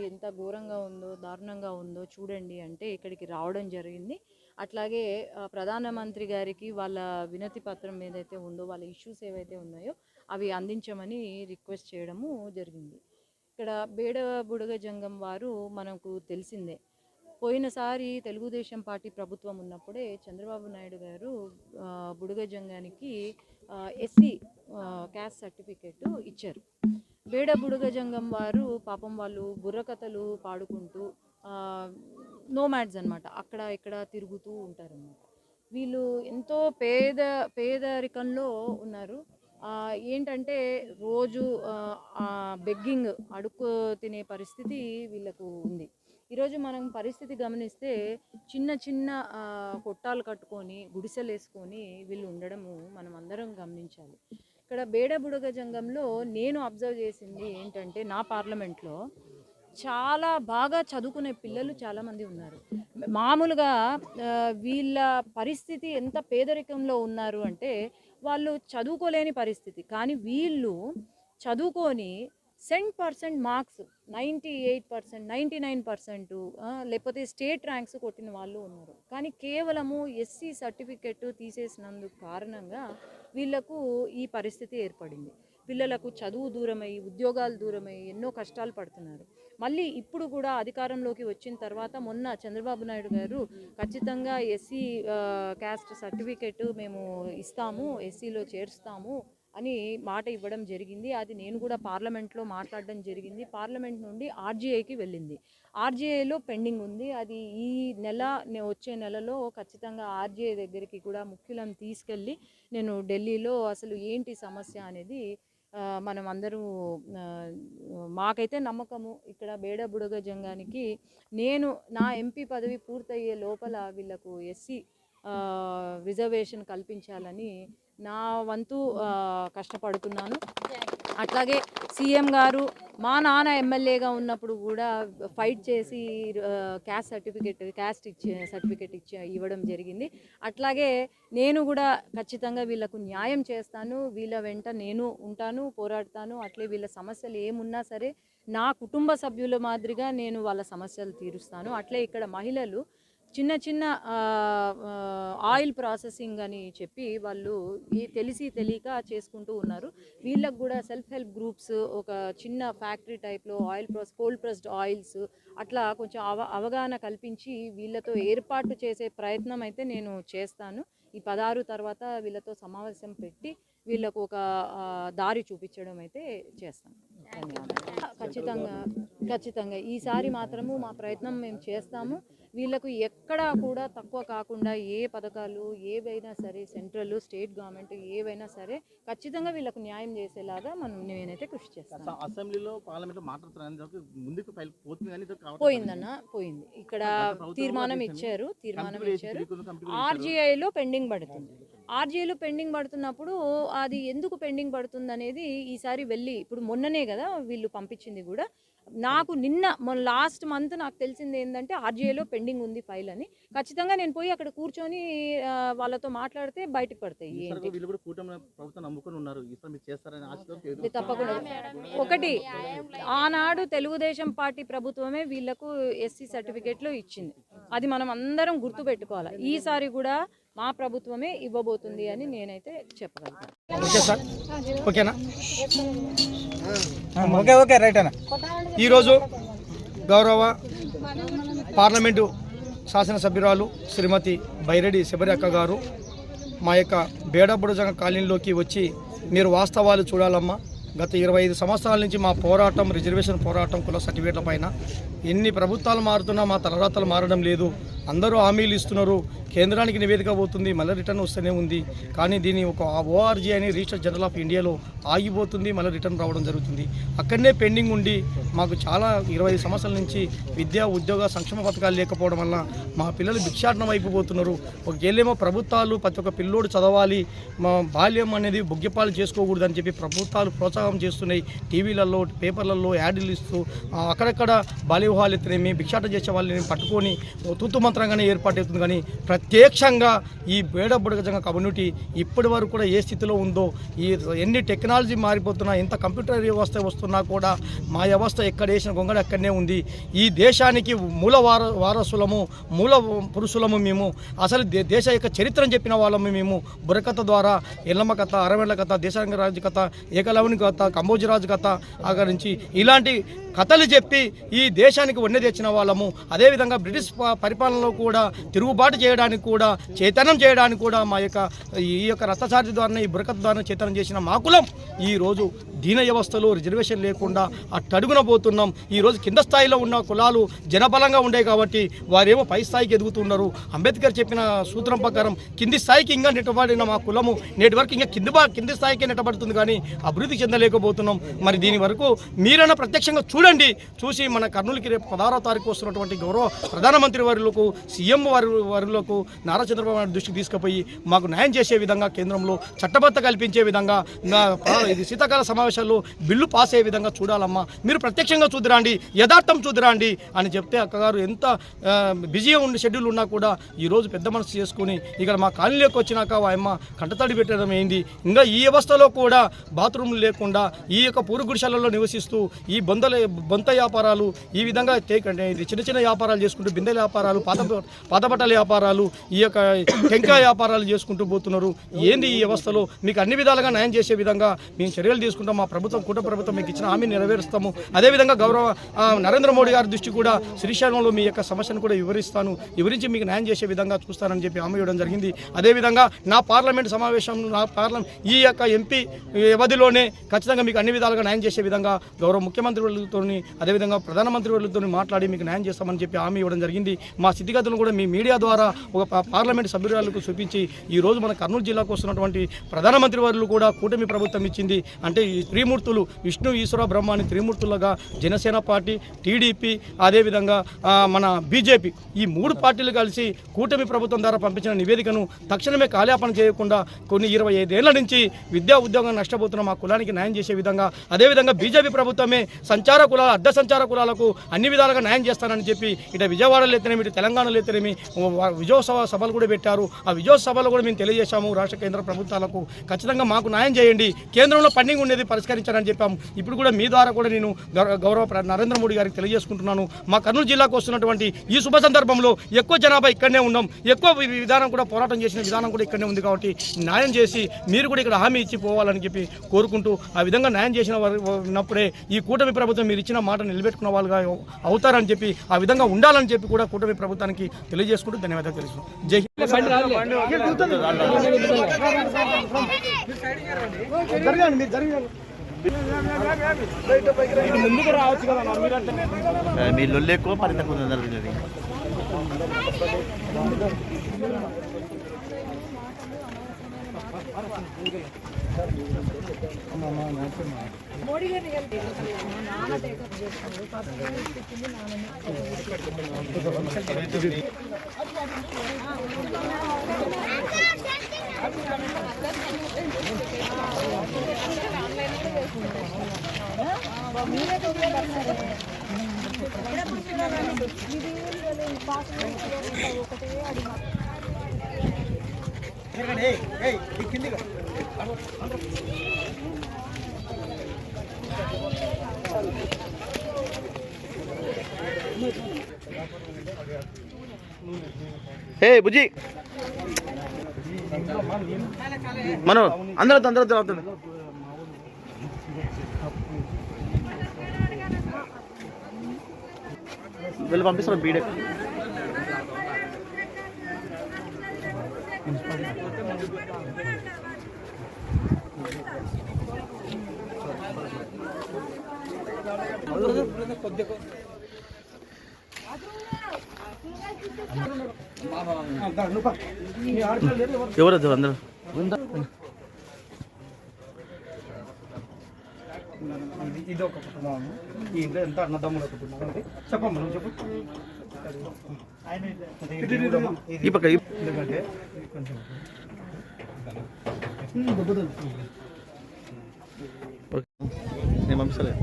ఎంత ఘోరంగా ఉందో, దారుణంగా ఉందో చూడండి అంటే ఇక్కడికి రావడం జరిగింది. అట్లాగే ప్రధానమంత్రి గారికి వాళ్ళ వినతి పత్రం ఏదైతే ఉందో, వాళ్ళ ఇష్యూస్ ఏవైతే ఉన్నాయో అవి అందించమని రిక్వెస్ట్ చేయడము జరిగింది. ఇక్కడ బేడ బుడగ జంగం వారు మనకు తెలిసిందే. పోయినసారి తెలుగుదేశం పార్టీ ప్రభుత్వం ఉన్నప్పుడే చంద్రబాబు నాయుడు గారు బుడగ జంగానికి ఎస్సీ క్యాస్ట్ సర్టిఫికేట్ ఇచ్చారు. బేడ బుడగ జంగం వారు పాపం వాళ్ళు బుర్రకథలు పాడుకుంటూ నోమాడ్స్ అనమాట, అక్కడ ఇక్కడ తిరుగుతూ ఉంటారన్నమాట. వీళ్ళు ఎంతో పేదరికంలో ఉన్నారు. ఏంటంటే రోజు బెగ్గింగ్, అడుక్కు తినే పరిస్థితి వీళ్ళకు ఉంది. ఈరోజు మనం పరిస్థితి గమనిస్తే చిన్న చిన్న కొట్టాలు కట్టుకొని గుడిసెలు వేసుకొని వీళ్ళు ఉండడము మనం అందరం గమనించాలి. ఇక్కడ బేడ బుడగ జంగంలో నేను అబ్జర్వ్ చేసింది ఏంటంటే, నా పార్లమెంట్లో చాలా బాగా చదువుకునే పిల్లలు చాలామంది ఉన్నారు. మామూలుగా వీళ్ళ పరిస్థితి ఎంత పేదరికంలో ఉన్నారు అంటే, వాళ్ళు చదువుకోలేని పరిస్థితి. కానీ వీళ్ళు చదువుకొని 100% మార్క్స్ 98%, 99% లేకపోతే స్టేట్ ర్యాంక్స్ కొట్టిన వాళ్ళు ఉన్నారు. కానీ కేవలము ఎస్సీ సర్టిఫికెట్ తీసేసినందుకు కారణంగా వీళ్లకు ఈ పరిస్థితి ఏర్పడింది. పిల్లలకు చదువు దూరమై, ఉద్యోగాలు దూరమై ఎన్నో కష్టాలు పడుతున్నారు. మళ్ళీ ఇప్పుడు కూడా అధికారంలోకి వచ్చిన తర్వాత మొన్న చంద్రబాబు నాయుడు గారు ఖచ్చితంగా ఎస్సీ క్యాస్ట్ సర్టిఫికెట్ మేము ఇస్తాము, ఎస్సీలో చేరుస్తాము అని మాట ఇవ్వడం జరిగింది. అది నేను కూడా పార్లమెంట్లో మాట్లాడడం జరిగింది. పార్లమెంట్ నుండి ఆర్జీఐకి వెళ్ళింది. ఆర్జీఐలో పెండింగ్ ఉంది. అది ఈ నెల, వచ్చే నెలలో ఖచ్చితంగా ఆర్జీఐ దగ్గరికి కూడా ముఖ్యులను తీసుకెళ్ళి నేను ఢిల్లీలో అసలు ఏంటి సమస్య అనేది మనం అందరూ, మాకైతే నమ్మకము ఇక్కడ బేడ బుడగ జంగానికి నేను నా ఎంపీ పదవి పూర్తయ్యే లోపల వీళ్ళకు ఎస్సీ రిజర్వేషన్ కల్పించాలని నా వంతు కష్టపడుతున్నాను. అట్లాగే సీఎం గారు మా నాన్న ఎమ్మెల్యేగా ఉన్నప్పుడు కూడా ఫైట్ చేసి క్యాస్ట్ సర్టిఫికెట్ ఇవ్వడం జరిగింది. అట్లాగే నేను కూడా ఖచ్చితంగా వీళ్ళకు న్యాయం చేస్తాను. వీళ్ళ వెంట నేను ఉంటాను, పోరాడతాను. అట్లే వీళ్ళ సమస్యలు ఏమున్నా సరే నా కుటుంబ సభ్యుల మాదిరిగా నేను వాళ్ళ సమస్యలు తీరుస్తాను. అట్లే ఇక్కడ మహిళలు చిన్న చిన్న ఆయిల్ ప్రాసెసింగ్ అని చెప్పి వాళ్ళు తెలిసి తెలియక చేసుకుంటూ ఉన్నారు. వీళ్ళకు కూడా సెల్ఫ్ హెల్ప్ గ్రూప్స్ ఒక చిన్న ఫ్యాక్టరీ టైప్లో కోల్డ్ ప్రెస్డ్ ఆయిల్స్ అట్లా కొంచెం అవగాహన కల్పించి వీళ్ళతో ఏర్పాటు చేసే ప్రయత్నం అయితే నేను చేస్తాను. ఈ 16 తర్వాత వీళ్ళతో సమావేశం పెట్టి వీళ్ళకు ఒక దారి చూపించడం అయితే చేస్తాను. ఖచ్చితంగా ఈసారి మాత్రము మా ప్రయత్నం మేము చేస్తాము. వీళ్ళకు ఎక్కడా కూడా తక్కువ కాకుండా ఏ పథకాలు ఏవైనా సరే, సెంట్రల్ స్టేట్ గవర్నమెంట్ ఏవైనా సరే ఖచ్చితంగా వీళ్ళకు న్యాయం చేసేలాగా నేనైతే కృషి చేస్తాను. అసెంబ్లీలో పార్లమెంట్లో పోయింది. ఇక్కడ తీర్మానం ఇచ్చారు. ఆర్జీఐలో పెండింగ్ పడుతున్నప్పుడు అది ఎందుకు పెండింగ్ పడుతుంది అనేది ఈసారి వెళ్ళి, ఇప్పుడు మొన్ననే కదా వీళ్ళు పంపించింది కూడా, నాకు లాస్ట్ మంత్ నాకు తెలిసింది ఏంటంటే ఆర్జీఐలో పెండింగ్ ఉంది ఫైల్ అని. ఖచ్చితంగా నేను పోయి అక్కడ కూర్చొని వాళ్ళతో మాట్లాడితే బయటకు పడతాయి. తప్పకుండా. ఒకటి, ఆనాడు తెలుగుదేశం పార్టీ ప్రభుత్వమే వీళ్లకు ఎస్సీ సర్టిఫికేట్లు ఇచ్చింది. అది మనం అందరం గుర్తుపెట్టుకోవాలి. ఈసారి కూడా మా ప్రభుత్వమే ఇవ్వబోతుంది అని నేనైతే చెప్పగలను. ఈరోజు గౌరవ పార్లమెంటు శాసనసభ్యురాలు శ్రీమతి బైరెడ్డి శబరి అక్క గారు మా యొక్క బేడ బుడగ జంగం కాలనీలోకి వచ్చి, మీరు వాస్తవాలు చూడాలమ్మా, గత 25 సంవత్సరాల నుంచి మా పోరాటం, రిజర్వేషన్ పోరాటం, కుల సర్టిఫికేట్ల పైన ఎన్ని ప్రభుత్వాలు మారుతున్నా మా తలరాతలు మారడం లేదు. అందరూ హామీలు ఇస్తున్నారు, కేంద్రానికి నివేదిక పోతుంది, మళ్ళీ రిటర్న్ వస్తూనే ఉంది. కానీ దీని ఒక ఓఆర్జీ అని రిజిస్టర్ జనరల్ ఆఫ్ ఇండియాలో ఆగిపోతుంది, మళ్ళీ రిటర్న్ రావడం జరుగుతుంది. అక్కడనే పెండింగ్ ఉండి మాకు చాలా 25 సంవత్సరాల నుంచి విద్యా ఉద్యోగ సంక్షేమ పథకాలు లేకపోవడం వల్ల మా పిల్లలు భిక్షాటనం అయిపోతున్నారు. ఒక ఏళ్ళేమో ప్రభుత్వాలు ప్రతి ఒక్క పిల్లోడు చదవాలి, మా బాల్యం అనేది బుగ్గిపాలు చేసుకోకూడదు అని చెప్పి ప్రభుత్వాలు ప్రోత్సాహం చేస్తున్నాయి. టీవీలలో, పేపర్లలో యాడ్లు ఇస్తూ అక్కడక్కడ బాల్య వివాహాలు ఎత్తునేమి భిక్షాటం చేసే వాళ్ళని పట్టుకొని తూతు మంత్రం నామమాత్రంగానే ఏర్పాటవుతుంది. కానీ ప్రత్యక్షంగా ఈ బేడ బుడగజంగ కమ్యూనిటీ ఇప్పటి వరకు కూడా ఏ స్థితిలో ఉందో, ఈ ఎన్ని టెక్నాలజీ మారిపోతున్నా, ఎంత కంప్యూటర్ వ్యవస్థ వస్తున్నా కూడా మా వ్యవస్థ ఎక్కడ వేసిన గొంగడ అక్కడనే ఉంది. ఈ దేశానికి మూల వారసులము, మూల పురుషులము మేము. అసలు దేశ యొక్క చరిత్రను చెప్పిన వాళ్ళము మేము. బుర్రకథ ద్వారా ఎల్లమ్మ కథ, అరవేళ్ల కథ, దేశాంగరాజు కథ, ఏకలవుని కథ, కంబోజరాజు కథ నుంచి ఇలాంటి కథలు చెప్పి ఈ దేశానికి వన్నె తెచ్చిన వాళ్ళము. అదేవిధంగా బ్రిటిష్ పరిపాలనలో కూడా తిరుగుబాటు చేయడానికి కూడా, చైతన్యం చేయడానికి కూడా మా యొక్క ఈ యొక్క రథసారథి ద్వారా, ఈ బుర్రకథ ద్వారా చైతన్యం చేసిన మా కులం ఈరోజు దీన వ్యవస్థలో రిజర్వేషన్ లేకుండా అట్టడుగున పోతున్నాం. ఈరోజు కింద స్థాయిలో ఉన్న కులాలు జనబలంగా ఉండే కాబట్టి వారేమో పై స్థాయికి ఎదుగుతున్నారు. అంబేద్కర్ చెప్పిన సూత్రం ప్రకారం కింది స్థాయికి ఇంకా నెట్టబడిన మా కులము నేటి వరకు ఇంకా కింది స్థాయికే నెట్టబడుతుంది, కానీ అభివృద్ధి చెందలేకపోతున్నాం. మరి దీని వరకు మీరైనా ప్రత్యక్షంగా చూసి మన కర్నూలుకి రేపు 16వ తారీఖు వస్తున్నటువంటి గౌరవ ప్రధానమంత్రి వారులకు, సీఎం వారులకు నారా చంద్రబాబు నాయుడు దృష్టికి తీసుకుపోయి మాకు న్యాయం చేసే విధంగా, కేంద్రంలో చట్టబద్ధ కల్పించే విధంగా, ఇది శీతాకాల సమావేశాల్లో బిల్లు పాస్ అయ్యే విధంగా చూడాలమ్మా. మీరు ప్రత్యక్షంగా చూద్దురాండి, యథార్థం చూద్దురాండి అని చెప్తే అక్కగారు ఎంత బిజీగా ఉండి షెడ్యూల్ ఉన్నా కూడా ఈరోజు పెద్ద మనసు చేసుకుని ఇక్కడ మా కాలనీలోకి వచ్చినాక అమ్మ కంటతడి పెట్టడం ఏంది. ఇంకా ఈ వ్యవస్థలో కూడా బాత్రూమ్లు లేకుండా ఈ యొక్క పూరు గుడిసెలలో నివసిస్తూ ఈ బొంత వ్యాపారాలు, ఈ విధంగా ఇది చిన్న చిన్న వ్యాపారాలు చేసుకుంటూ, బిందెల వ్యాపారాలు, పాత బట్టల వ్యాపారాలు, ఈ యొక్క టెంకాయ వ్యాపారాలు చేసుకుంటూ పోతున్నారు. ఏంది ఈ వ్యవస్థలో? మీకు అన్ని విధాలుగా న్యాయం చేసే విధంగా మేము చర్యలు తీసుకుంటాం. మా ప్రభుత్వం, కూటమి ప్రభుత్వం మీకు ఇచ్చిన హామీని నెరవేరుస్తాము. అదేవిధంగా గౌరవ నరేంద్ర మోడీ గారి దృష్టి కూడా శ్రీశైలంలో మీ యొక్క సమస్యను కూడా వివరించి మీకు న్యాయం చేసే విధంగా చూస్తానని చెప్పి హామీ ఇవ్వడం జరిగింది. అదేవిధంగా నా పార్లమెంట్ సమావేశం, ఈ యొక్క ఎంపీ వ్యవధిలోనే ఖచ్చితంగా మీకు అన్ని విధాలుగా న్యాయం చేసే విధంగా గౌరవ ముఖ్యమంత్రి వాళ్ళతో, అదేవిధంగా ప్రధానమంత్రి వాళ్ళతో మాట్లాడి మీకు న్యాయం చేస్తామని చెప్పి హామీ ఇవ్వడం జరిగింది. మా స్థితిగతులను కూడా మీ మీడియా ద్వారా ఒక పార్లమెంట్ సభ్యురాలకు చూపించి ఈరోజు మన కర్నూలు జిల్లాకు వస్తున్నటువంటి ప్రధానమంత్రి వారు కూడా కూటమి ప్రభుత్వం ఇచ్చింది. అంటే ఈ త్రిమూర్తులు, విష్ణు, ఈశ్వర, బ్రహ్మ అని త్రిమూర్తులుగా జనసేన పార్టీ, టీడీపీ, అదేవిధంగా మన బీజేపీ, ఈ 3 పార్టీలు కలిసి కూటమి ప్రభుత్వం ద్వారా పంపించిన నివేదికను తక్షణమే కాలయాపన చేయకుండా కొన్ని 25 ఏళ్ల నుంచి విద్యా ఉద్యోగం నష్టపోతున్న మా కులానికి న్యాయం చేసే విధంగా, అదేవిధంగా బీజేపీ ప్రభుత్వమే సంచార కులాల, అడ్డ సంచార కులాలకు అన్ని విధాలుగా న్యాయం చేస్తానని చెప్పి ఇటు విజయవాడలో అయితేనేమి, ఇటు తెలంగాణలో అయితేనేమి విజయోత్సవ సభలు కూడా పెట్టారు. ఆ విజయోత్సవ సభలో కూడా మేము తెలియజేశాము రాష్ట్ర కేంద్ర ప్రభుత్వాలకు ఖచ్చితంగా మాకు న్యాయం చేయండి, కేంద్రంలో ఫండింగ్ ఉండేది పరిష్కరించాలని చెప్పాము. ఇప్పుడు కూడా మీ ద్వారా కూడా నేను గౌరవ నరేంద్ర మోడీ గారికి తెలియజేసుకుంటున్నాను. మా కర్నూలు జిల్లాకు వస్తున్నటువంటి ఈ శుభ సందర్భంలో ఎక్కువ జనాభా ఇక్కడనే ఉన్నాం, ఎక్కువ విధానం కూడా పోరాటం చేసిన విధానం కూడా ఇక్కడనే ఉంది. కాబట్టి న్యాయం చేసి మీరు కూడా ఇక్కడ హామీ ఇచ్చి పోవాలని చెప్పి కోరుకుంటూ, ఆ విధంగా న్యాయం చేసిన ఉన్నప్పుడే ఈ కూటమి ప్రభుత్వం మీరు ఇచ్చిన మాట నిలబెట్టుకున్న వాళ్ళుగా అవుతారని చెప్పి, ఆ విధంగా ఉండాలని చెప్పి కూడా కూటమి ప్రభుత్వానికి తెలియజేసుకుంటూ ధన్యవాదాలు తెలుసు. జై ముందుకు రావచ్చు కదా మీ లొల్లు ఎక్కువ పని తక్కువ జరుగుతుంది. మోడీ గారిని నాన్న టేకప్ చేస్తాడు. హే బుజ్జి, మనం అందరూ అవుతుంది. వీళ్ళు పంపిస్తారు బీడే. ఎవరు అందరూ ఇది ఒక కుటుంబం. ఈ ఇంట్లో ఎంత అన్నదమ్ముల కుటుంబం చెప్పమ్మా, నువ్వు చెప్పు. ఈ పక్క ఎందుకంటే కొంచెం నేను పంపిస్తలే.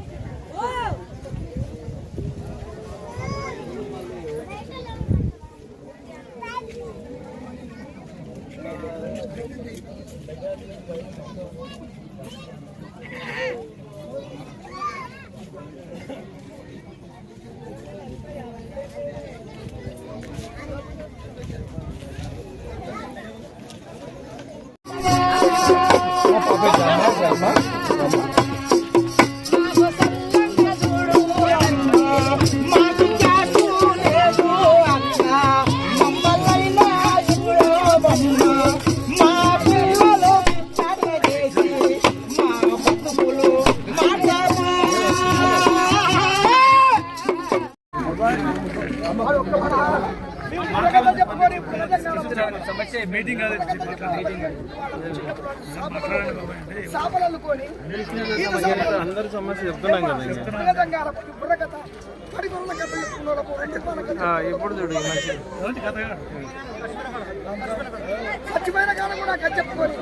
అందరూ సమస్య చెప్తున్నాం కదా ఇప్పుడు చూడు స్వచ్ఛమైన కాలం కూడా చెప్పుకొని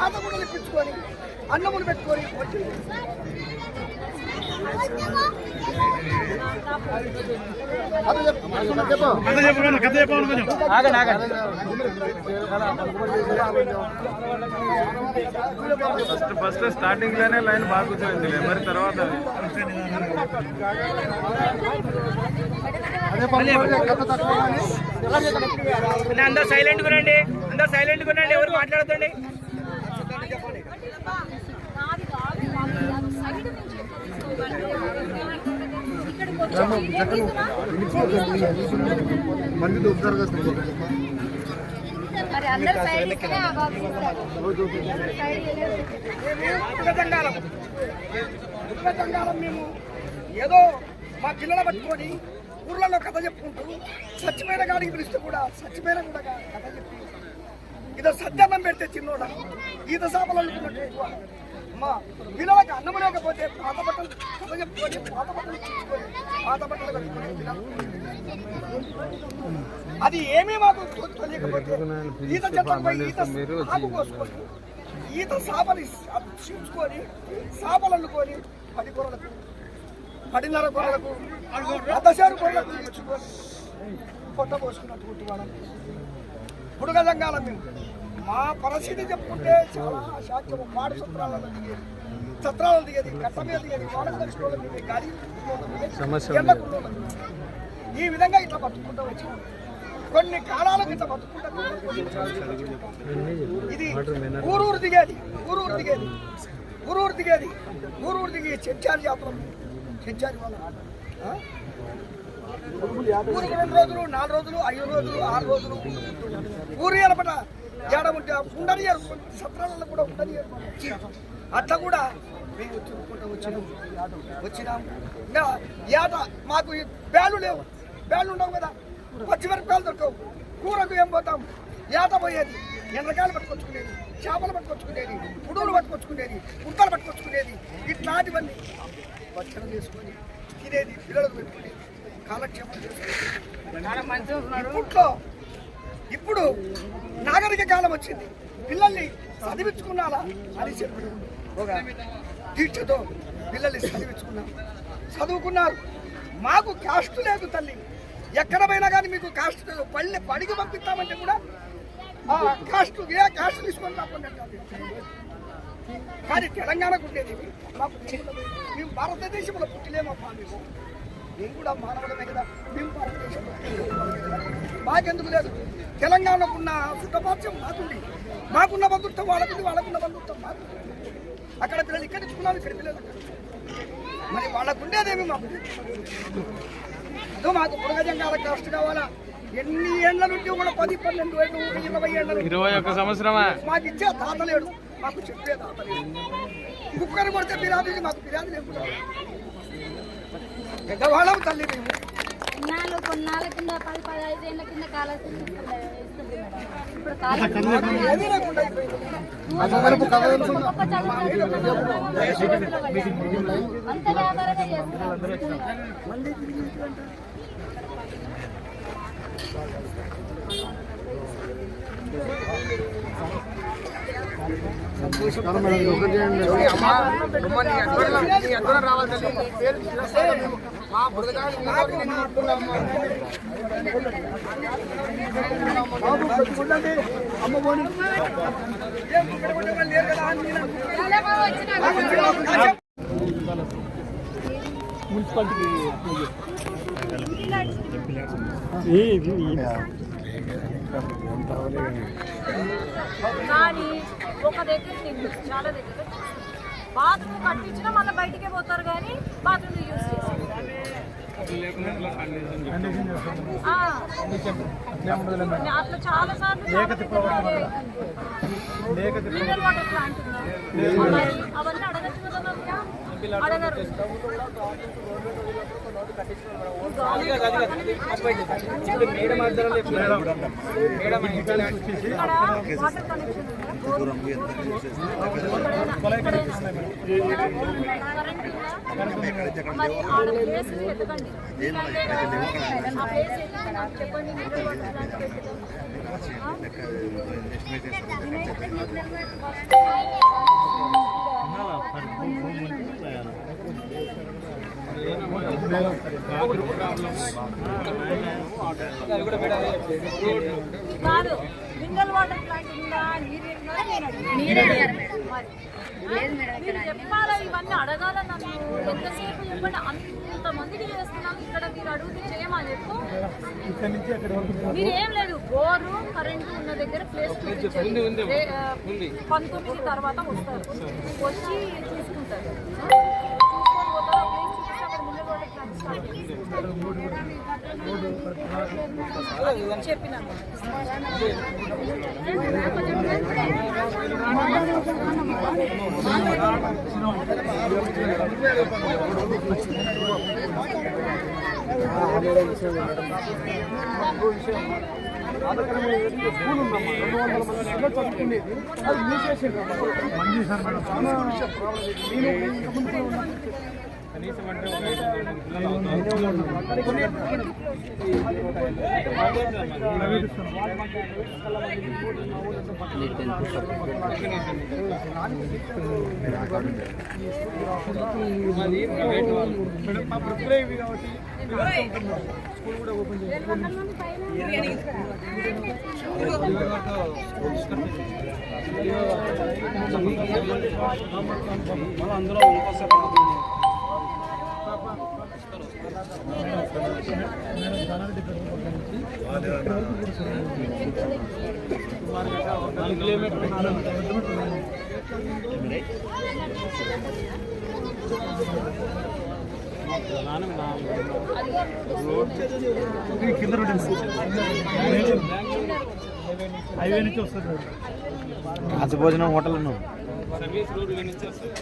ఆత కూడా తెప్పించుకొని అన్నములు పెట్టుకొని ఫస్ట్ స్టార్టింగ్ లోనే లైన్ బాగా కూర్చోయింది మరి తర్వాత అందరూ సైలెంట్ కొనండి, అందరూ సైలెంట్ కొనండి, ఎవరు మాట్లాడుతండి. మేము ఏదో మా పిల్లల పట్టుకొని ఊర్లలో కథ చెప్పుకుంటూ స్వచ్ఛమైన గాడికి పిలిస్తే కూడా స్వచ్ఛమైన కూడా కథ చెప్పి ఇదో సత్యాన్నం పెడితే చిన్నోడ ఈత చేపలు అనుకున్నట్టు మా పిల్లలకి అన్నం లేకపోతే పాత బట్టలు కథ చెప్పుకొని పాత బట్టలు తీసుకొని పాత బట్టలు కట్టుకొని అది ఏమీ మాకు తెలియకపోతే ఈత చెట్లపై ఈత ఆకు కోసుకొని ఈత చేపలు చీల్చుకొని చేపలు అల్లుకొని 10 కూరలకు 10:30 కూరలకు 10 కూరలకు తెచ్చుకొని పొట్ట పోసుకున్నటువంటి వాళ్ళం బుడగ జంగాలం మేము. మా పరిస్థితి చెప్పుకుంటే చాలా శాఖ్యము పాడు సత్రాలలో దిగేది, సత్రాలలో దిగేది, కట్ట మీద దిగేది, వాడకు దర్శనంలో దిగేది, గాలి ఈ విధంగా ఇట్లా బతుకుంటూ వచ్చినాం. కొన్ని కాలాలకు ఇట్లా బతుకుంటూ ఇది ఊరూరు దిగేది, ఊరూరు దిగేది, ఊరూరు దిగేది, ఊరూరు దిగి చెంచారి జాతర, చెంచారి వాళ్ళ ఊరికి 2 రోజులు 4 రోజులు 5 రోజులు 6 రోజులు ఊరి అనపట ఏడ ఉంటే ఉండనియరు, సత్రాలలో కూడా ఉండనియరు. అట్లా కూడా మేము చూసుకుంటూ వచ్చినాం. ఇంకా ఏట మాకు బ్యాలు లేవు, బ్యాలు ఉండవు కదా, పచ్చిమిరపకాయలు దొరకవు, కూరకు ఏం పోతాం, ఏట పోయేది, ఎండ్రకాయలు పట్టుకొచ్చుకునేది, చేపలు పట్టుకొచ్చుకునేది, పుడుగులు పట్టుకొచ్చుకునేది, గుంటలు పట్టుకొచ్చుకునేది, ఇట్లాంటివన్నీ వచ్చన చేసుకొని తినేది, పిల్లలకు పెట్టుకునేది, కాలక్షేపం చేసుకునేది. ఇప్పుడు నాగరిక కాలం వచ్చింది, పిల్లల్ని చదివించుకున్నారా అని చెప్పి ఒక దీక్షతో పిల్లల్ని చదువుకున్నారు. మాకు కాస్ట్ లేదు తల్లి, ఎక్కడ పోయినా కానీ మీకు కాస్ట్ లేదు. పడికి పంపిస్తామంటే కూడా కాస్ట్ ఏ కాస్ట్ తీసుకొని రాకుండా కానీ తెలంగాణకు ఉండేది మేము భారతదేశంలో పుట్టిలేమమ్మా, మేము కూడా మానవులమే కదా, మేము భారతదేశంలో మాకెందుకు లేదు. తెలంగాణకున్న సుఖపాత్యం మాకుంది, మాకున్న బంధుత్వం వాళ్ళకుంది, వాళ్ళకున్న బంధుత్వం మాకు. అక్కడ పిల్లలు ఇక్కడ ఇచ్చుకున్నాను, ఇక్కడ పిల్లలు అక్కడ. మరి వాళ్ళకు ఉండేదేమి మాకు మాకు బుడగజంగాల కాస్ట్ కావాలా? ఎన్ని ఏళ్ల నుండి కూడా 10, 12 ఏళ్ళు 20 ఏళ్ళ 21 సంవత్సరమా మాకు ఇచ్చే తాత లేడు, మాకు చెప్పే తాత లేడు. కుక్కర్ కొడితే ఫిర్యాదు, మాకు ఫిర్యాదు లేకుండా పెద్దవాళ్ళం తల్లి. మేము కొన్నాళ్ళ కింద 10-15 ఏళ్ళ కింద కాలేస్తుంది, ఇప్పుడు ఏమీ లేకుండా అయిపోయింది. అంత వ్యాపారమే కానీ ఒక దగ్గర చాలా దగ్గర బాత్రూమ్ కట్టించినా మళ్ళీ బయటికే పోతారు కానీ బాత్రూమ్ యూజ్ చేస్తారు. అట్లా చాలా సార్లు మినరల్ వాటర్ ప్లాంట్ అవన్నీ అడగచ్చు కదా, అడగరు. వాటర్ కనెక్షన్ మరి ఆడ ప్లేస్ ఎత్తకండి, ఆ ప్లేస్ ఎత్తుక నాకు చెప్పండి. మినరల్ వాటర్ ప్లాంట్ పెట్టుదాం. కాదు, మినరల్ వాటర్ ప్లాంట్ ఉందా, నీరు మీరు చెప్పాలా, ఇవన్నీ అడగాల నన్ను. ఎంతసేపు చెప్పండి, అంతమందికి చేస్తున్నాం ఇక్కడ, మీరు అడుగుతూ చేయమని చెప్పు. మీరు ఏం లేదు, బోరు కరెంటు ఉన్న దగ్గర ప్లేస్ 19 తర్వాత వస్తారు, వచ్చి చూసుకుంటారు. చెప్పినాను కనీసం అంటే స్కూల్ కూడా ఓపెన్ అందులో హైవే నుంచి వస్తుంది. భోజనం హోటల్ సర్వీస్ రోడ్ నుంచి వస్తుంది.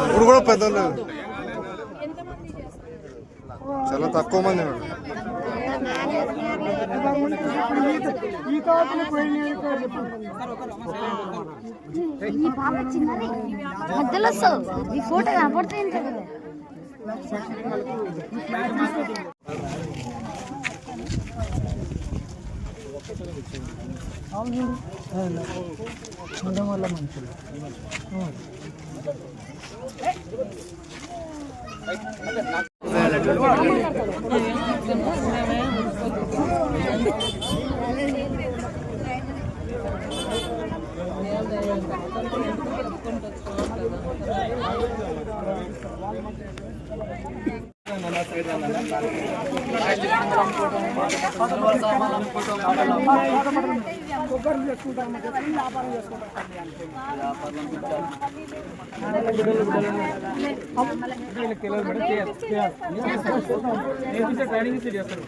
ఇప్పుడు కూడా పెద్దలు చాలా తక్కువ మంది మధ్యలో ఈ ఫోటో కనపడుతుంది కదా. వల్ల మనుషులు ట్రైనింగ్ చేస్తారు.